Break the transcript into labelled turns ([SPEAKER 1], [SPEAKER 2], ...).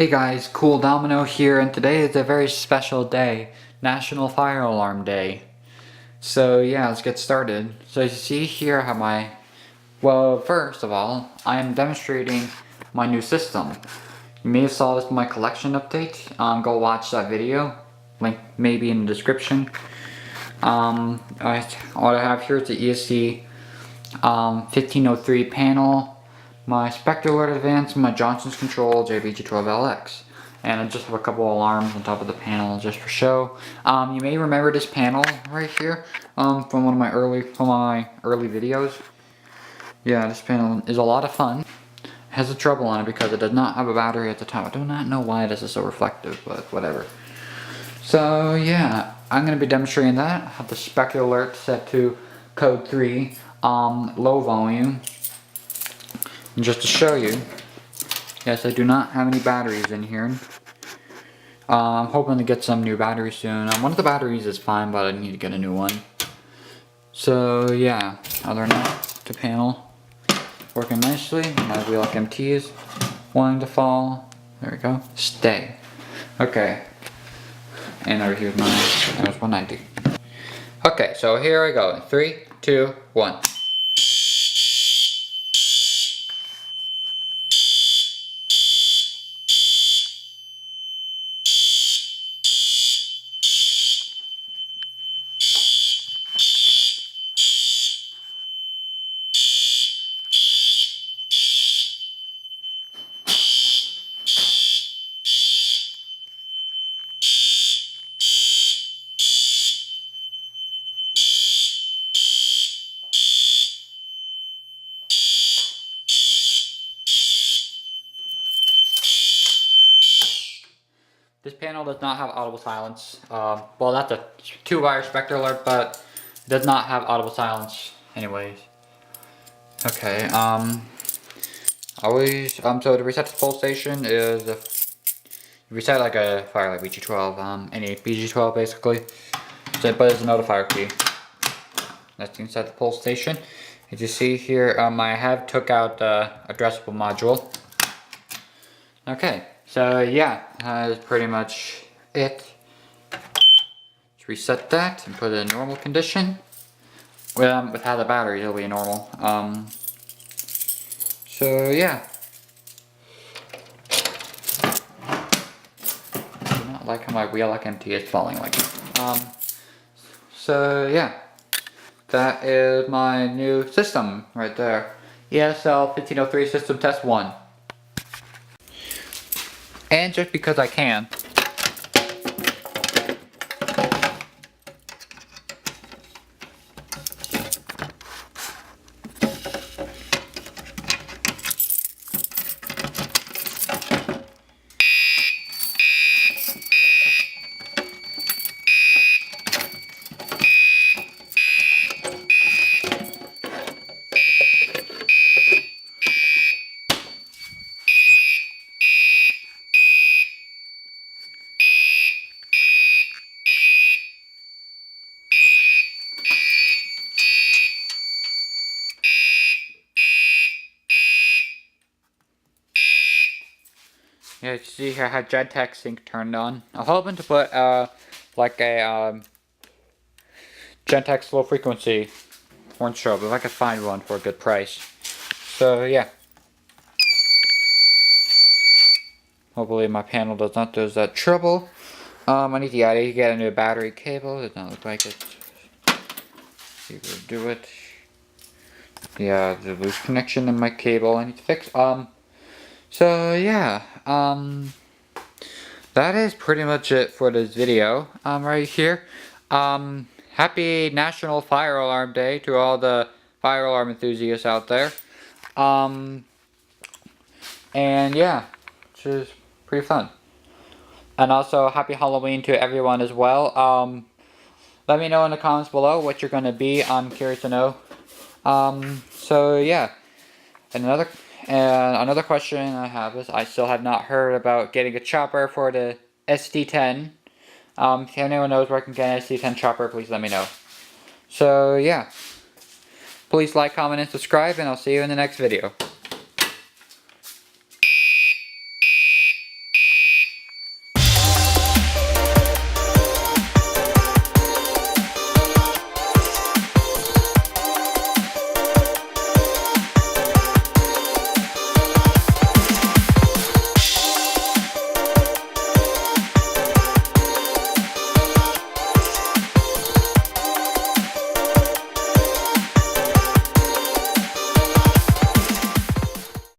[SPEAKER 1] Hey guys, cooldomino here, and today is a very special day, National Fire Alarm Day. So yeah, let's get started. So you see here I have well, first of all, I am demonstrating my new system. You may have saw this in my collection update. Go watch that video, link maybe in the description. What I have here is the ESC 1503 panel, my Spectre Alert Advance, and my Johnson's Control JBG12LX. And I just have a couple alarms on top of the panel just for show. You may remember this panel right here from one of my early videos. Yeah, this panel is a lot of fun. It has a trouble on it because it does not have a battery at the top. I do not know why this is so reflective, but whatever. So yeah, I'm going to be demonstrating that. I have the Spectre Alert set to code 3, low volume. And just to show you, yes, I do not have any batteries in here. I'm hoping to get some new batteries soon. One of the batteries is fine, but I need to get a new one. So yeah, other than that, the panel working nicely. My wheel MT is wanting to fall. There we go. Stay. Okay. And over here's my was 190. Okay, so here I go. 3, 2, 1. This panel does not have audible silence. Well, that's a 2-wire Spectre Alert, but it does not have audible silence anyways. Okay, so to reset the pulse station is, you reset like a fire like BG12, any BG12 basically, but it's a notifier key. Let's reset the pulse station. As you see here, I have took out the addressable module. Okay, so yeah, that is pretty much it. Let's reset that and put it in normal condition. Without the battery, it'll be normal. So yeah. I do not like how my wheel MT is falling like that. So yeah. That is my new system right there. ESL 1503 system test 1. And just because I can. Yeah, you see here I have Gentex sync turned on. I'm hoping to put like a Gentex low frequency horn strobe if I could find one for a good price. So yeah. Hopefully my panel does not do that trouble. I need to get a new battery cable. It does not look like it's. See if we'll do it. Yeah, there's a loose connection in my cable I need to fix. So yeah, that is pretty much it for this video, right here. Happy National Fire Alarm Day to all the fire alarm enthusiasts out there. And yeah, which is pretty fun. And also, happy Halloween to everyone as well. Let me know in the comments below what you're gonna be. I'm curious to know. So yeah, another question I have is I still have not heard about getting a chopper for the SD10. If anyone knows where I can get an SD10 chopper, please let me know. So yeah, please like, comment, and subscribe, and I'll see you in the next video.